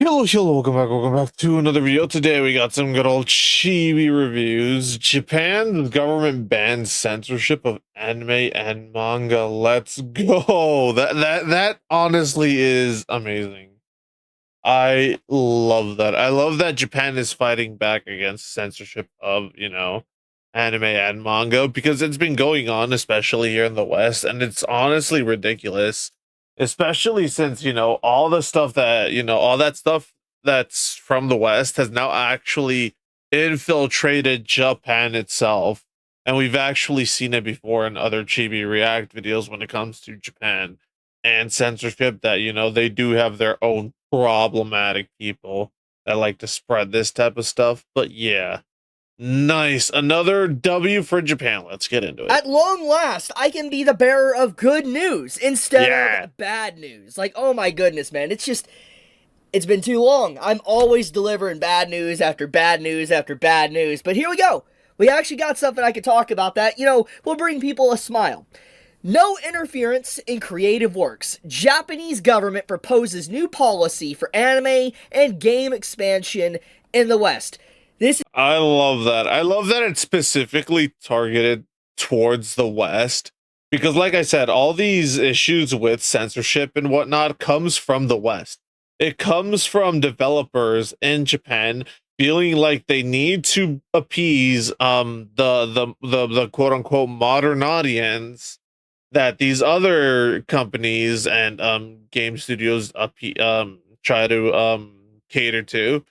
Hello, welcome back to another video. Today we got some good old chibi reviews. Japan's government bans censorship of anime and manga. Let's go. That honestly is amazing. I love that. I love that Japan is fighting back against censorship of, anime and manga because it's been going on, especially here in the West, and it's honestly ridiculous. Especially since, all the stuff that, all that stuff that's from the West has now actually infiltrated Japan itself. And we've actually seen it before in other Chibi React videos when it comes to Japan and censorship that they do have their own problematic people that like to spread this type of stuff. But yeah, nice, another W for Japan. Let's get into it. At long last, I can be the bearer of good news instead of bad news. Like, oh my goodness, man, it's been too long. I'm always delivering bad news after bad news after bad news, but here we go. We actually got something I could talk about that, will bring people a smile. No interference in creative works. Japanese government proposes new policy for anime and game expansion in the West. I love that. I love that it's specifically targeted towards the West because, like I said, all these issues with censorship and whatnot comes from the West. It comes from developers in Japan feeling like they need to appease the quote unquote modern audience that these other companies and game studios try to cater to,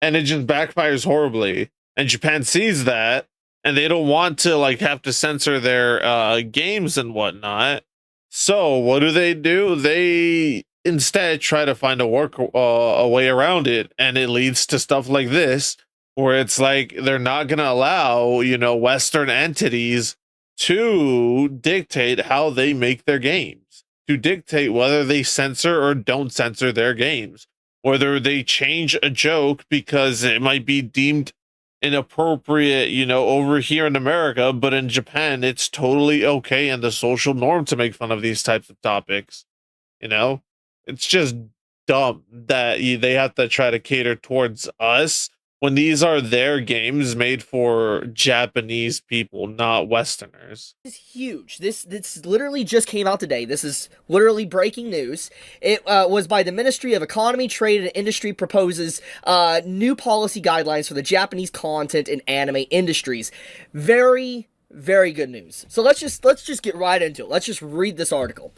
and it just backfires horribly. And Japan sees that, and they don't want to have to censor their games and whatnot. So what do? They instead try to find a way around it, and it leads to stuff like this, where it's like they're not gonna allow Western entities to dictate how they make their games, to dictate whether they censor or don't censor their games, whether they change a joke because it might be deemed inappropriate, over here in America, but in Japan, it's totally okay and the social norm to make fun of these types of topics. It's just dumb that they have to try to cater towards us when these are their games made for Japanese people, not Westerners. This is huge. This literally just came out today. This is literally breaking news. It was by the Ministry of Economy, Trade, and Industry proposes new policy guidelines for the Japanese content and anime industries. Very, very good news. So let's just get right into it. Let's just read this article.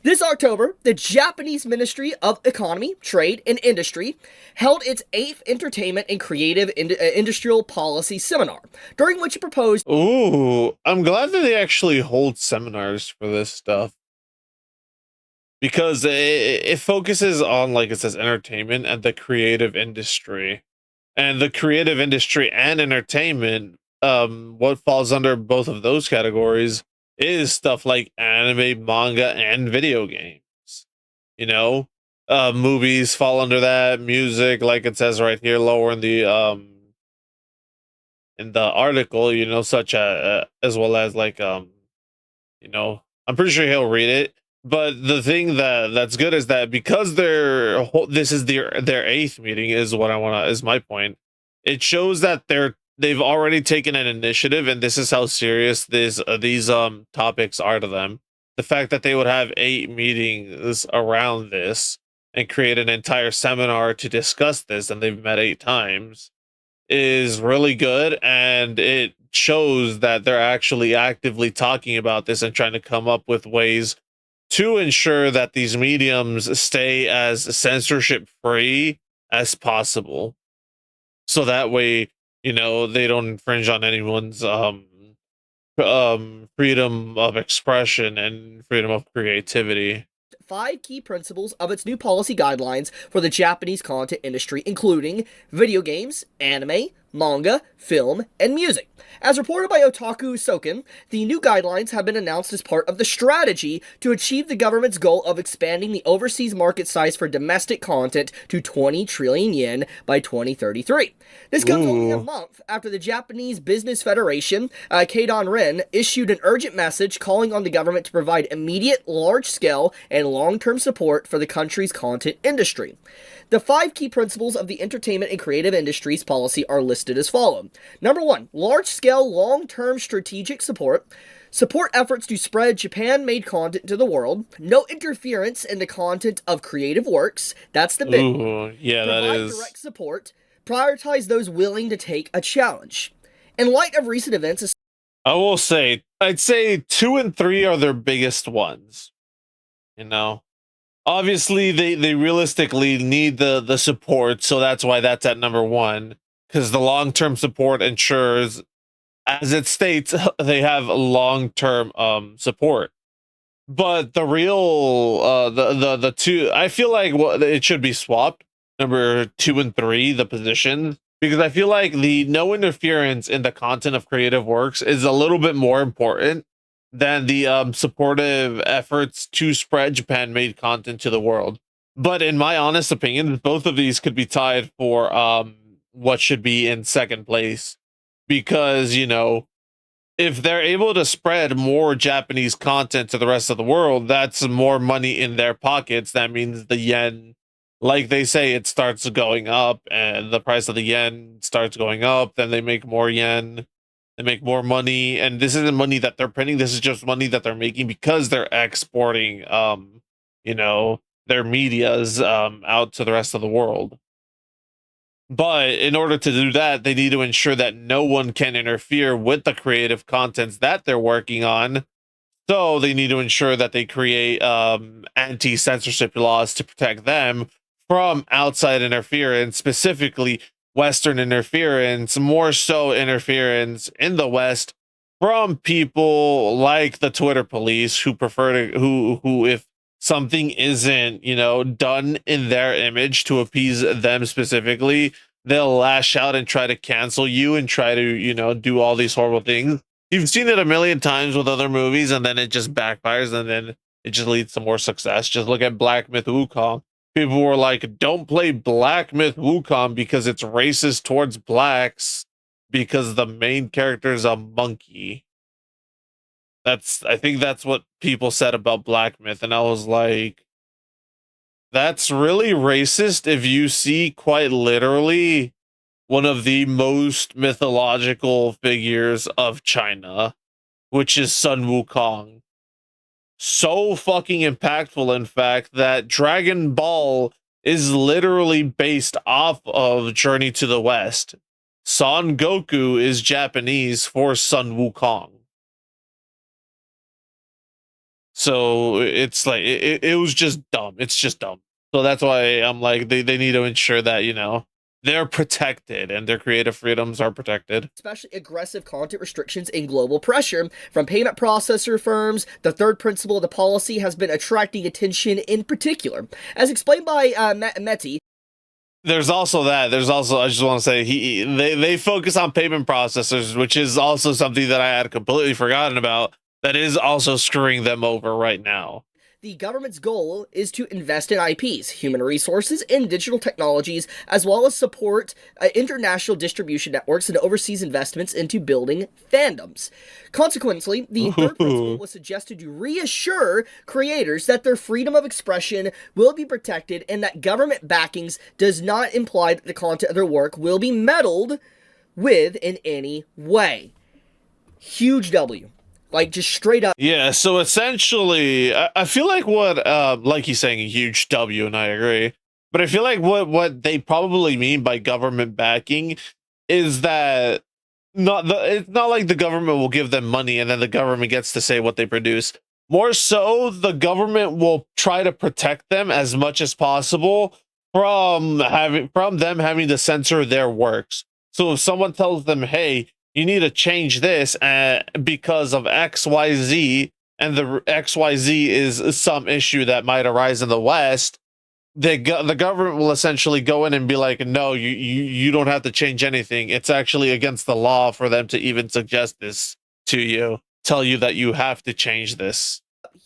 This October, the Japanese Ministry of Economy, Trade, and Industry held its 8th Entertainment and Creative Industrial Policy Seminar, during which it proposed... Ooh, I'm glad that they actually hold seminars for this stuff. Because it focuses on, like it says, entertainment and the creative industry. And the creative industry and entertainment, what falls under both of those categories is stuff like anime, manga, and video games. Movies fall under that. Music, like it says right here, lower in the article, such as well as I'm pretty sure he'll read it. But the thing that's good is that because this is their 8th meeting is my point. It shows that they've already taken an initiative, and this is how serious these topics are to them. The fact that they would have 8 meetings around this and create an entire seminar to discuss this, and they've met 8 times, is really good, and it shows that they're actually actively talking about this and trying to come up with ways to ensure that these mediums stay as censorship free as possible. So that way, they don't infringe on anyone's freedom of expression and freedom of creativity. 5 key principles of its new policy guidelines for the Japanese content industry, including video games, anime, manga, film, and music. As reported by Otaku Soken, the new guidelines have been announced as part of the strategy to achieve the government's goal of expanding the overseas market size for domestic content to 20 trillion yen by 2033. This comes only a Ooh. month after the Japanese Business Federation, Keidan Ren, issued an urgent message calling on the government to provide immediate, large-scale, and long-term support for the country's content industry. The 5 key principles of the entertainment and creative industries policy are listed as follows. Number 1, large-scale, long-term strategic support. Support efforts to spread Japan-made content to the world. No interference in the content of creative works. That's the big one. Ooh, yeah, that Provide is. direct support. Prioritize those willing to take a challenge. In light of recent events, I will say, I'd say 2 and 3 are their biggest ones. You know, obviously they realistically need the support, so that's why that's at number 1. Because the long term support ensures, as it states, they have long term support. But the real the two, I feel like what it should be swapped, number 2 and 3, the positions, because I feel like the no interference in the content of creative works is a little bit more important than the supportive efforts to spread Japan made content to the world. But in my honest opinion, both of these could be tied for what should be in second place, because if they're able to spread more Japanese content to the rest of the world, that's more money in their pockets. That means the yen, like they say, it starts going up, and the price of the yen starts going up. Then they make more yen, they make more money, and this isn't money that they're printing. This is just money that they're making because they're exporting, their medias out to the rest of the world. But in order to do that, they need to ensure that no one can interfere with the creative contents that they're working on. So they need to ensure that they create anti-censorship laws to protect them from outside interference, specifically Western interference, more so interference in the West from people like the Twitter police, who prefer to who if something isn't done in their image to appease them specifically, they'll lash out and try to cancel you and try to do all these horrible things. You've seen it a million times with other movies, and then it just backfires, and then it just leads to more success. Just look at Black Myth Wukong. People were like, don't play Black Myth Wukong because it's racist towards blacks, because the main character is a monkey. I think that's what people said about Black Myth, and I was like, that's really racist if you see quite literally one of the most mythological figures of China, which is Sun Wukong. So fucking impactful, in fact, that Dragon Ball is literally based off of Journey to the West. Son Goku is Japanese for Sun Wukong. So it's like it was just dumb. It's just dumb. So that's why I'm like, they need to ensure that they're protected and their creative freedoms are protected. especially aggressive content restrictions and global pressure from payment processor firms. The third principle of the policy has been attracting attention in particular. As explained by Meti, There's also that. There's also, I just want to say, they focus on payment processors, which is also something that I had completely forgotten about. That is also screwing them over right now. the government's goal is to invest in IPs, human resources, and digital technologies, as well as support international distribution networks and overseas investments into building fandoms. Consequently, the third principle was suggested to reassure creators that their freedom of expression will be protected and that government backings does not imply that the content of their work will be meddled with in any way. Huge W. Like, just straight up. Yeah, so essentially, I feel like what, like he's saying, a huge W, and I agree. But I feel like what they probably mean by government backing is that it's not like the government will give them money and then the government gets to say what they produce. More so, the government will try to protect them as much as possible from them having to censor their works. So if someone tells them, hey, you need to change this because of XYZ, and the XYZ is some issue that might arise in the West, the government will essentially go in and be like, no, you don't have to change anything. It's actually against the law for them to even suggest this to you, tell you that you have to change this.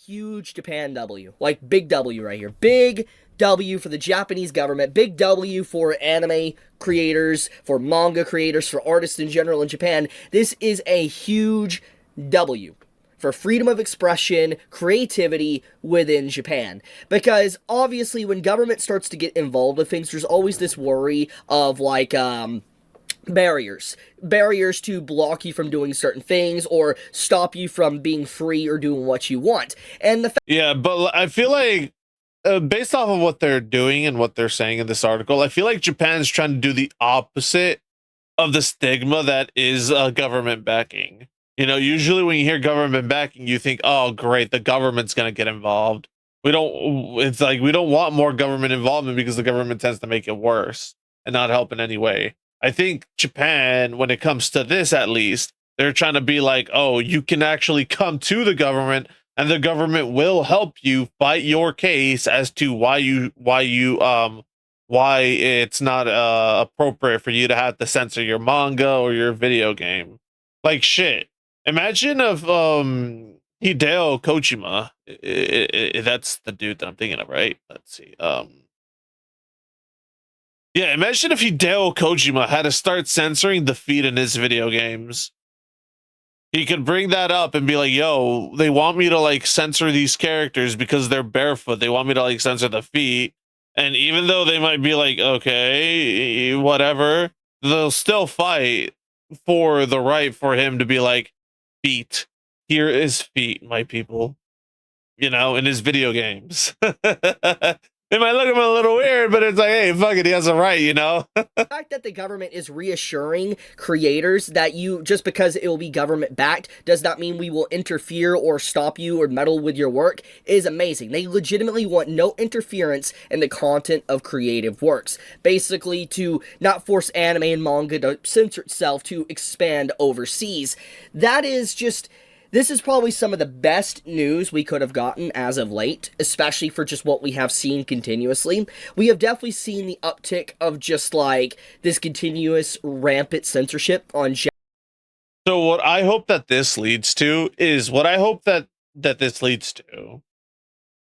Huge Japan W. Like, big W right here. Big W for the Japanese government. Big W for anime creators, for manga creators, for artists in general in Japan. This is a huge W for freedom of expression, creativity within Japan. Because obviously, when government starts to get involved with things, there's always this worry of like, barriers to block you from doing certain things or stop you from being free or doing what you want. And the Yeah, but I feel like based off of what they're doing and what they're saying in this article, I feel like Japan's trying to do the opposite of the stigma that is government backing. You know, usually when you hear government backing, you think, oh, great, the government's going to get involved. It's like we don't want more government involvement because the government tends to make it worse and not help in any way. I think Japan, when it comes to this at least, they're trying to be like, oh, you can actually come to the government and the government will help you fight your case as to why it's not appropriate for you to have to censor your manga or your video game. Like shit. Imagine if Hideo Kojima, that's the dude that I'm thinking of, right? Let's see. Yeah, imagine if Hideo Kojima had to start censoring the feet in his video games. He could bring that up and be like, yo, they want me to like censor these characters because they're barefoot. They want me to like censor the feet. And even though they might be like, okay, whatever, they'll still fight for the right for him to be like, feet. Here is feet, my people. You know, in his video games. It might look at him a little weird, but it's like, hey, fuck it, he has a right, you know? fact that the government is reassuring creators that you, just because it will be government backed, does not mean we will interfere or stop you or meddle with your work is amazing. They legitimately want no interference in the content of creative works. Basically, to not force anime and manga to censor itself to expand overseas. That is just. This is probably some of the best news we could have gotten as of late, especially for just what we have seen continuously. We have definitely seen the uptick of just like this continuous rampant censorship on. So what I hope that this leads to is what I hope that this leads to.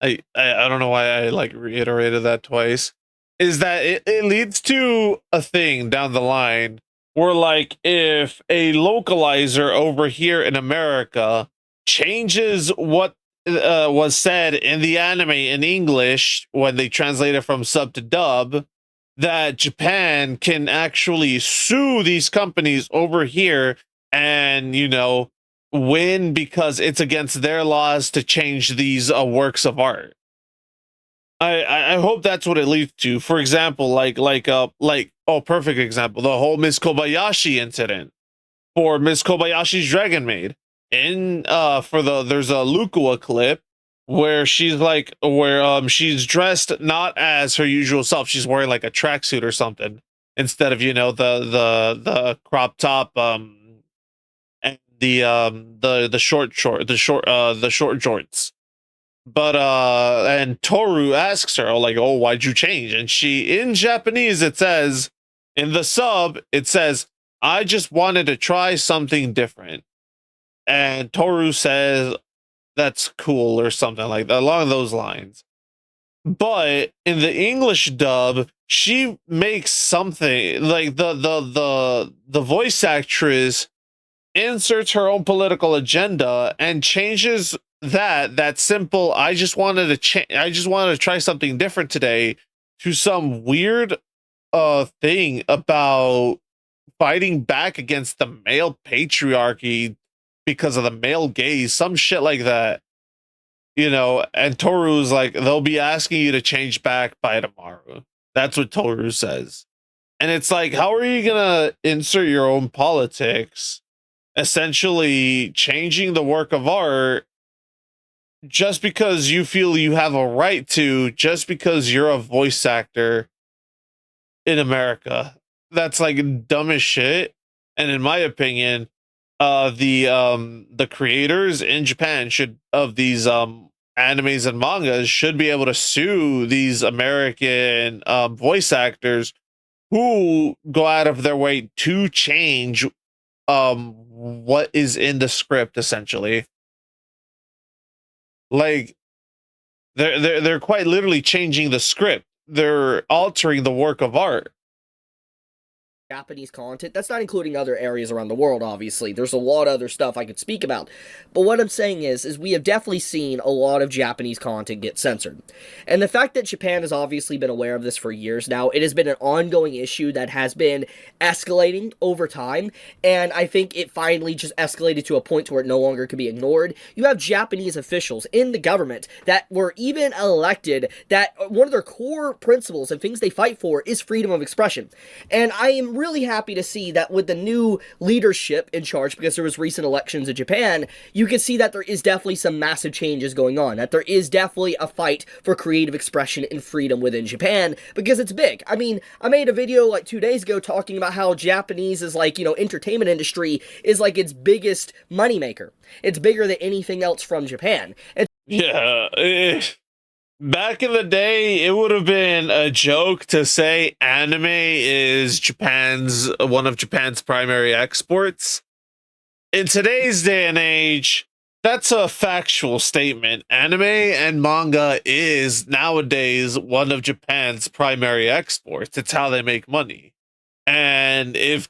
I don't know why I like reiterated that twice. Is that it leads to a thing down the line where like if a localizer over here in America changes what was said in the anime in English when they translate it from sub to dub, that Japan can actually sue these companies over here and, you know, win because it's against their laws to change these works of art. I hope that's what it leads to. For example, like perfect example, the whole Miss Kobayashi incident for Miss Kobayashi's Dragon Maid. In for the there's a Lukua clip where she's dressed not as her usual self. She's wearing like a tracksuit or something instead of, you know, the crop top and the short jorts. But and Toru asks her like, oh, why'd you change? And she, in Japanese, it says, in the sub it says, I just wanted to try something different. And Toru says that's cool or something like that, along those lines. But in the English dub, she makes something like the voice actress inserts her own political agenda and changes that simple I just wanted to try something different today to some weird thing about fighting back against the male patriarchy because of the male gaze, some shit like that. You know, and Toru's like, they'll be asking you to change back by tomorrow. That's what Toru says. And it's like, how are you gonna insert your own politics, essentially changing the work of art just because you feel you have a right to, just because you're a voice actor in America? That's like dumb as shit. And in my opinion, the creators in Japan should of these animes and mangas should be able to sue these American voice actors who go out of their way to change what is in the script, essentially. Like they're quite literally changing the script. They're altering the work of art. Japanese content. That's not including other areas around the world, obviously. There's a lot of other stuff I could speak about. But what I'm saying is we have definitely seen a lot of Japanese content get censored. And the fact that Japan has obviously been aware of this for years now, it has been an ongoing issue that has been escalating over time, and I think it finally just escalated to a point where it no longer can be ignored. You have Japanese officials in the government that were even elected that one of their core principles and things they fight for is freedom of expression. And I am really happy to see that with the new leadership in charge, because there was recent elections in Japan, you can see that there is definitely some massive changes going on, that there is definitely a fight for creative expression and freedom within Japan, because it's big. I mean, I made a video like 2 days ago talking about how Japanese is like, entertainment industry is like its biggest moneymaker. It's bigger than anything else from Japan. And Yeah. Back in the day, it would have been a joke to say anime is one of Japan's primary exports. In today's day and age, that's a factual statement. Anime and manga is nowadays one of Japan's primary exports. It's how they make money. And if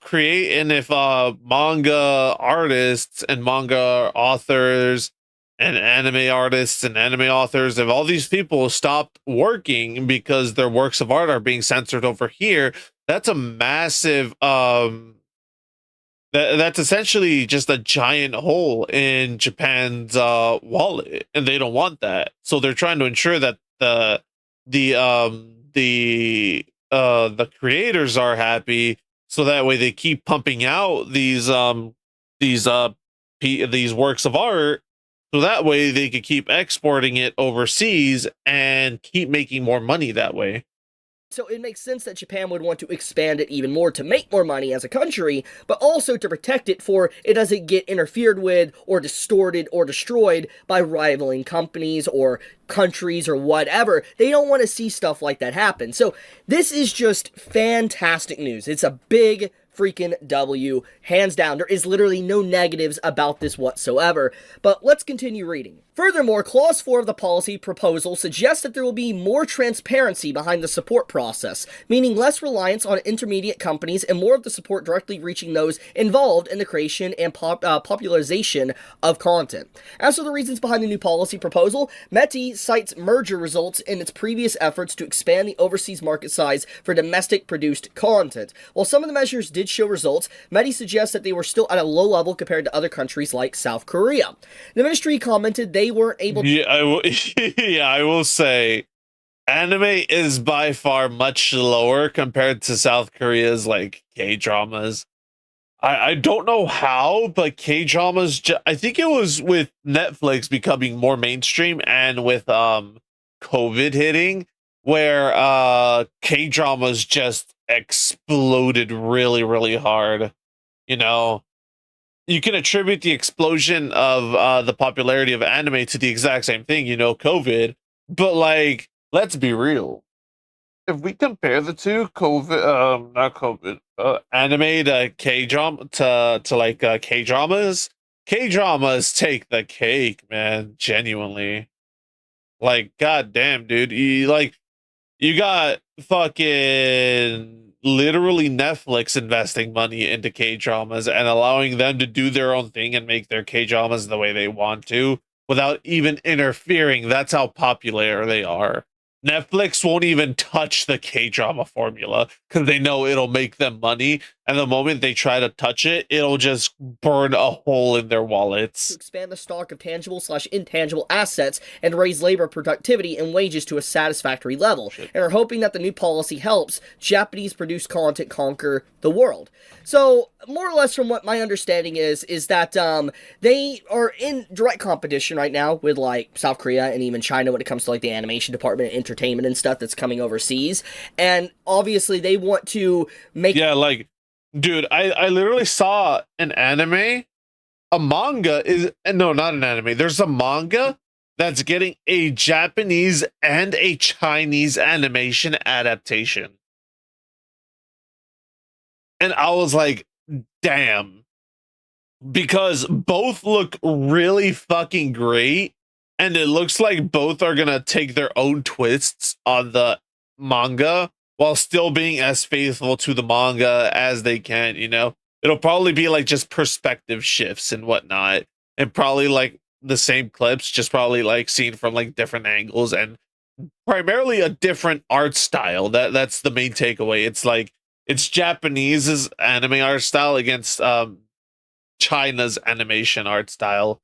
manga artists and manga authors and anime artists and anime authors, if all these people stopped working because their works of art are being censored over here, that's a massive that's essentially just a giant hole in Japan's wallet, and they don't want that. So they're trying to ensure that the creators are happy, so that way they keep pumping out these these works of art, so that way they could keep exporting it overseas and keep making more money that way. so it makes sense that Japan would want to expand it even more to make more money as a country, but also to protect it for it doesn't get interfered with or distorted or destroyed by rivaling companies or countries or whatever. They don't want to see stuff like that happen. So this is just fantastic news. It's a big freaking W, hands down. There is literally no negatives about this whatsoever. But let's continue reading. Furthermore, Clause 4 of the policy proposal suggests that there will be more transparency behind the support process, meaning less reliance on intermediate companies and more of the support directly reaching those involved in the creation and popularization of content. As for the reasons behind the new policy proposal, METI cites merger results in its previous efforts to expand the overseas market size for domestic produced content. While some of the measures did show results, METI suggests that they were still at a low level compared to other countries like South Korea. The ministry commented they weren't able to... Yeah, I will say anime is by far much lower compared to South Korea's like K-dramas. I don't know how, but K-dramas, I think it was with Netflix becoming more mainstream and with COVID hitting, where K-dramas just exploded really, really hard. You know, you can attribute the explosion of the popularity of anime to the exact same thing, COVID. But like, let's be real. If we compare the two, not COVID, anime to K dramas take the cake, man. Genuinely, like, goddamn, dude, you got fucking literally Netflix investing money into K dramas and allowing them to do their own thing and make their K dramas the way they want to without even interfering. That's how popular they are. Netflix won't even touch the K drama formula because they know it'll make them money. And the moment they try to touch it, it'll just burn a hole in their to wallets. expand the stock of tangible/intangible assets and raise labor productivity and wages to a satisfactory level, and are hoping that the new policy helps Japanese produced content conquer the world. So, more or less from what my understanding is that they are in direct competition right now with like South Korea and even China when it comes to like the animation department and entertainment and stuff that's coming overseas. And obviously they want to make... Yeah, like, dude, I literally saw an anime. A manga is... No, not an anime. There's a manga that's getting a Japanese and a Chinese animation adaptation. And I was like, damn. Because both look really fucking great. And it looks like both are going to take their own twists on the manga while still being as faithful to the manga as they can, you know? It'll probably be like just perspective shifts and whatnot. And probably like the same clips, just probably like seen from like different angles and primarily a different art style. That's the main takeaway. It's like it's Japanese's anime art style against China's animation art style,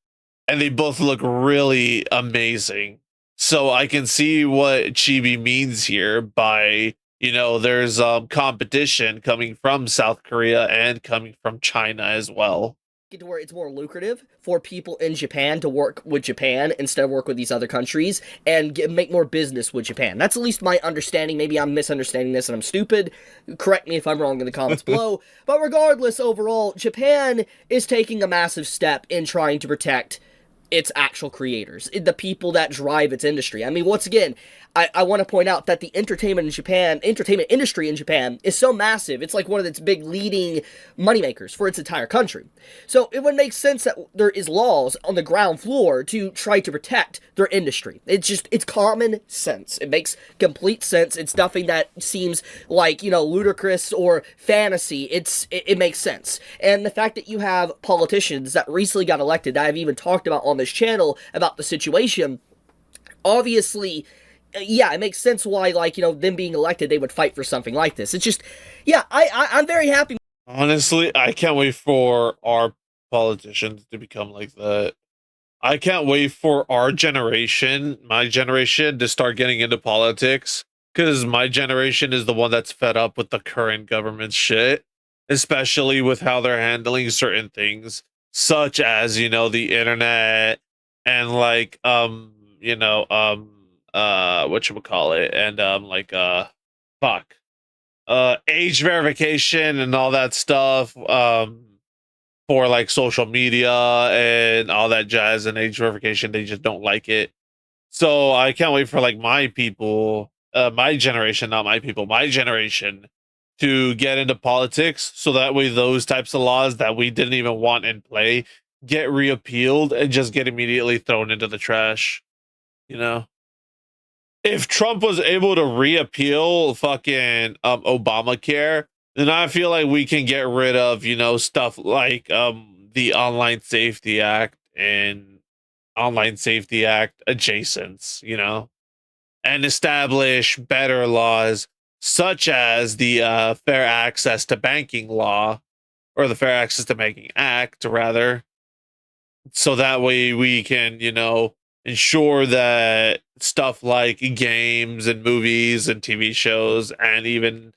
and they both look really amazing. So I can see what Chibi means here by, you know, there's competition coming from South Korea and coming from China as well. Get to where it's more lucrative for people in Japan to work with Japan instead of work with these other countries and make more business with Japan. That's at least my understanding. Maybe I'm misunderstanding this and I'm stupid. Correct me if I'm wrong in the comments below. But regardless, overall, Japan is taking a massive step in trying to protect its actual creators, the people that drive its industry. I mean, once again, I want to point out that the entertainment industry in Japan is so massive. It's like one of its big leading moneymakers for its entire country. So it would make sense that there is laws on the ground floor to try to protect their industry. It's common sense. It makes complete sense. It's nothing that seems like, you know, ludicrous or fantasy. It makes sense. And the fact that you have politicians that recently got elected that I've even talked about on this channel about the situation, obviously, yeah, it makes sense why, like, you know, them being elected, they would fight for something like this. It's just, yeah, I'm very happy. Honestly, I can't wait for our politicians to become like that. I can't wait for our generation, my generation, to start getting into politics. Because my generation is the one that's fed up with the current government shit, especially with how they're handling certain things, such as, you know, the internet and like, you know, whatchamacallit, and, fuck, age verification and all that stuff, for like social media and all that jazz and age verification. They just don't like it. So I can't wait for like my people, my generation, not my people, my generation to get into politics. So that way those types of laws that we didn't even want in play get reappealed and just get immediately thrown into the trash. You know? If Trump was able to reappeal fucking Obamacare, then I feel like we can get rid of, you know, stuff like the Online Safety Act and Online Safety Act adjacents, you know, and establish better laws such as the Fair Access to Banking law, or the Fair Access to Banking Act rather, so that way we can, you know, ensure that stuff like games and movies and TV shows and even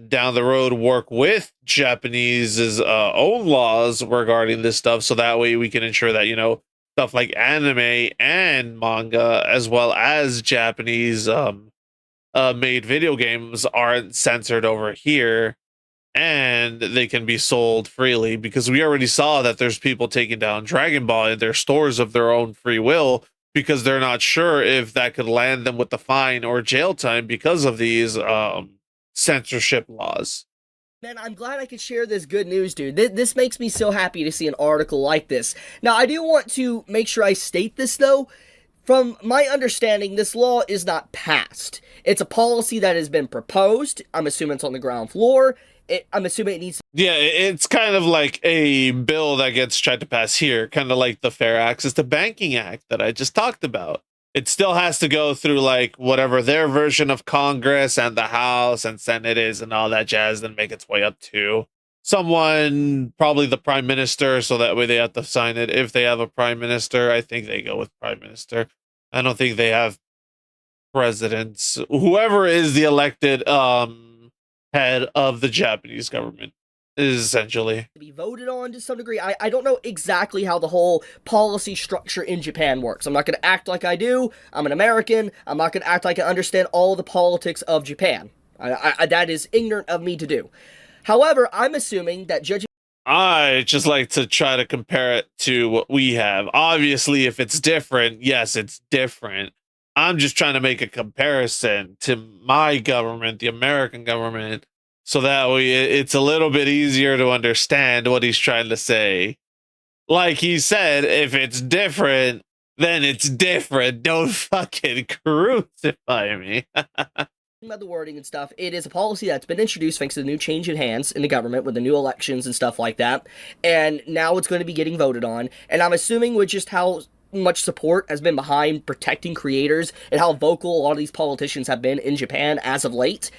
down the road work with Japanese's own laws regarding this stuff, so that way we can ensure that, you know, stuff like anime and manga as well as Japanese made video games aren't censored over here and they can be sold freely, because we already saw that there's people taking down Dragon Ball in their stores of their own free will because they're not sure if that could land them with the fine or jail time because of these censorship laws. Man, I'm glad I could share this good news, dude. This makes me so happy to see an article like this. Now, I do want to make sure I state this, though. From my understanding, this law is not passed. It's a policy that has been proposed. I'm assuming it's on the ground floor. I'm assuming it needs. Yeah, it's kind of like a bill that gets tried to pass here, kind of like the Fair Access to Banking Act that I just talked about. It still has to go through like whatever their version of Congress and the House and Senate is and all that jazz, then make its way up to someone, probably the Prime Minister, so that way they have to sign it. If they have a Prime Minister, I think they go with Prime Minister. I don't think they have presidents. Whoever is the elected head of the Japanese government is essentially to be voted on to some degree. I don't know exactly how the whole policy structure in Japan works. I'm not going to act like I do. I'm an American. I'm not going to act like I understand all the politics of Japan. That is ignorant of me to do. However, I'm assuming that judging. I just like to try to compare it to what we have. Obviously, if it's different, yes, it's different. I'm just trying to make a comparison to my government, the American government, so that way it's a little bit easier to understand what he's trying to say. Like he said, if it's different, then it's different. Don't fucking crucify me. About the wording and stuff, it is a policy that's been introduced thanks to the new change in hands in the government with the new elections and stuff like that, and now it's going to be getting voted on. And I'm assuming with just how much support has been behind protecting creators and how vocal a lot of these politicians have been in Japan as of late,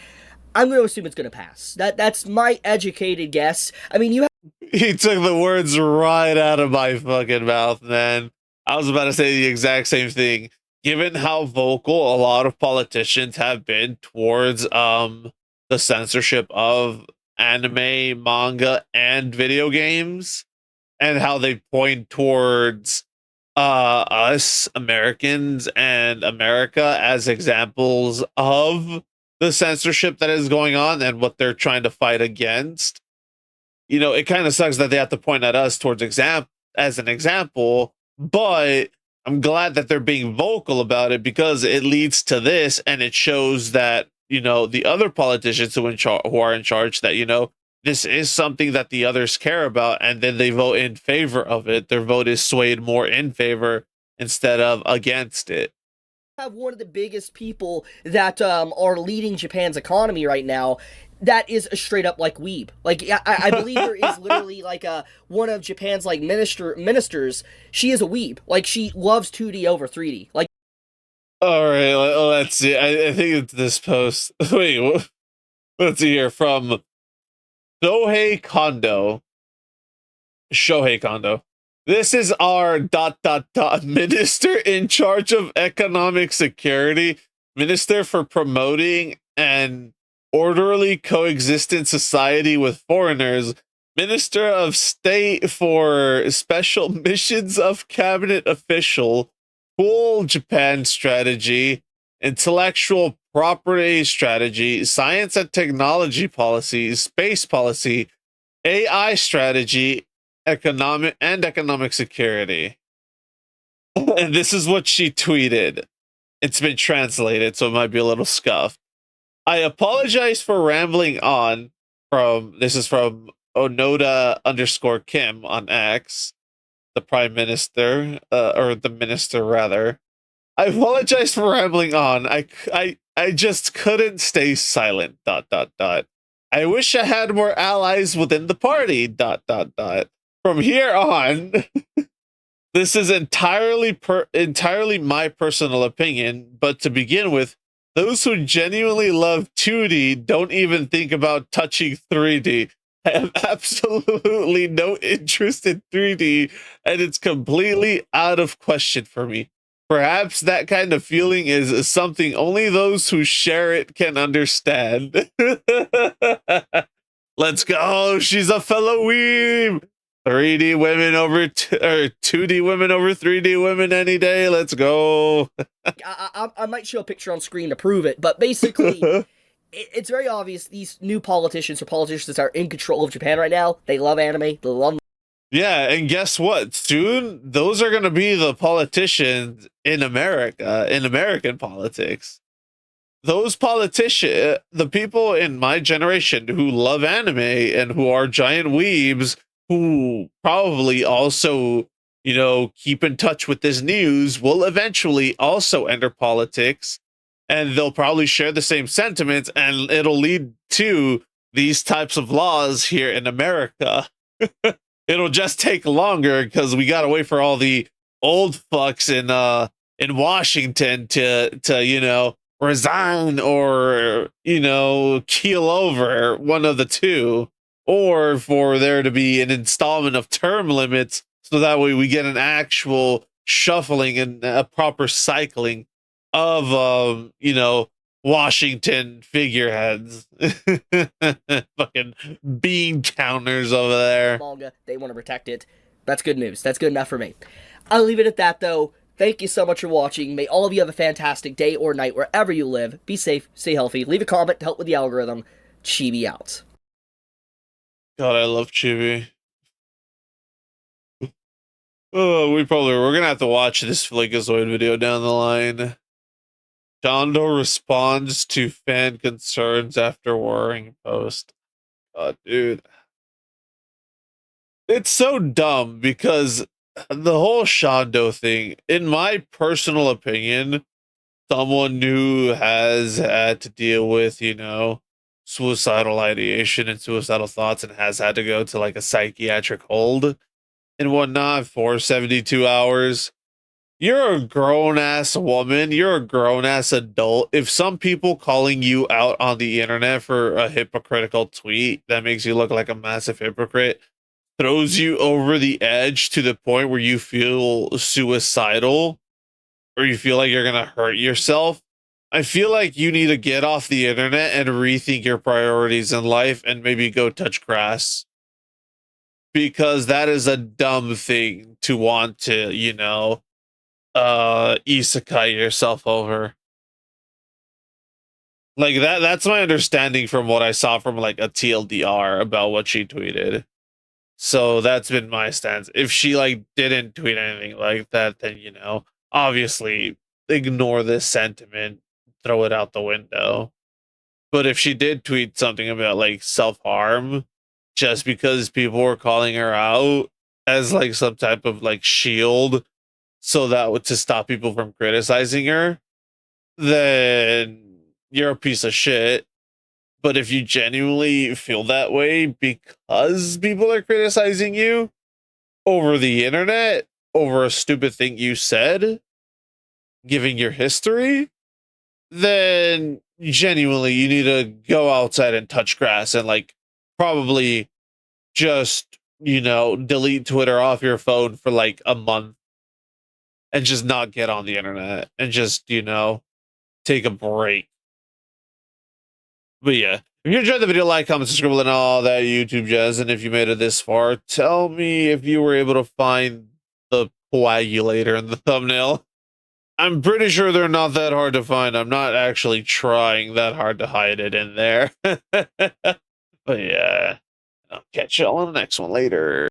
I'm going to assume it's going to pass. That's my educated guess. I mean, you have He took the words right out of my fucking mouth, man. I was about to say the exact same thing. Given how vocal a lot of politicians have been towards the censorship of anime, manga, and video games, and how they point towards us Americans and America as examples of the censorship that is going on and what they're trying to fight against. You know, it kind of sucks that they have to point at us towards as an example, but I'm glad that they're being vocal about it because it leads to this and it shows that, you know, the other politicians who are in charge that, you know, this is something that the others care about and then they vote in favor of it. Their vote is swayed more in favor instead of against it. have one of the biggest people that are leading Japan's economy right now that is a straight up like weeb. Like I believe there is literally like one of Japan's like ministers. She is a weeb. Like she loves 2D over 3D. Like All right, let's see. I think it's this post. Wait, let's see here from Shohei Kondo. Shohei Kondo. This is our minister in charge of economic security, minister for promoting an orderly coexistent society with foreigners, minister of state for special missions of cabinet official, cool Japan strategy, intellectual property strategy, science and technology policy, space policy, AI strategy, economic security. And this is what she tweeted. It's been translated, so it might be a little scuffed. I apologize for rambling on this is from Onoda_Kim on X, the prime minister, or the minister rather. I apologize for rambling on. I just couldn't stay silent, I wish I had more allies within the party, From here on, this is entirely my personal opinion, but to begin with, those who genuinely love 2D don't even think about touching 3D. I have absolutely no interest in 3D, and it's completely out of question for me. Perhaps that kind of feeling is something only those who share it can understand. Let's go. She's a fellow weeb. 3D women over or 2D women over 3D women any day. Let's go. I might show a picture on screen to prove it, but basically, it's very obvious these new politicians or politicians that are in control of Japan right now. They love anime. They love. Yeah, and guess what? Soon, those are going to be the politicians in America, in American politics. Those politicians, the people in my generation who love anime and who are giant weebs, who probably also, you know, keep in touch with this news, will eventually also enter politics, and they'll probably share the same sentiments, and it'll lead to these types of laws here in America. It'll just take longer because we gotta wait for all the old fucks in Washington to you know resign or you know keel over, one of the two, or for there to be an installment of term limits so that way we get an actual shuffling and a proper cycling of you know Washington figureheads. Fucking bean counters over there. Manga. They want to protect it. That's good news. That's good enough for me. I'll leave it at that, though. Thank you so much for watching. May all of you have a fantastic day or night wherever you live. Be safe, stay healthy, leave a comment to help with the algorithm. Chibi out. God, I love Chibi. Oh, we're gonna have to watch this Flicazoid video down the line. Shondo responds to fan concerns after wearing post. Oh, dude. It's so dumb because the whole Shondo thing, in my personal opinion, someone who has had to deal with, suicidal ideation and suicidal thoughts and has had to go to like a psychiatric hold and whatnot for 72 hours. You're a grown ass woman. You're a grown ass adult. If some people calling you out on the internet for a hypocritical tweet that makes you look like a massive hypocrite throws you over the edge to the point where you feel suicidal or you feel like you're going to hurt yourself, I feel like you need to get off the internet and rethink your priorities in life and maybe go touch grass because that is a dumb thing to want to, isekai yourself over. Like that's my understanding from what I saw from like a TLDR about what she tweeted. So that's been my stance. If she like didn't tweet anything like that, then obviously ignore this sentiment, throw it out the window. But if she did tweet something about like self-harm just because people were calling her out as like some type of like shield so that to stop people from criticizing her, then you're a piece of shit. But if you genuinely feel that way because people are criticizing you over the internet, over a stupid thing you said, giving your history, then genuinely you need to go outside and touch grass and like probably just, delete Twitter off your phone for like a month and just not get on the internet and just, take a break. But yeah, if you enjoyed the video, like, comment, subscribe, and all that YouTube jazz. And if you made it this far, tell me if you were able to find the coagulator in the thumbnail. I'm pretty sure they're not that hard to find. I'm not actually trying that hard to hide it in there. But yeah, I'll catch y'all on the next one later.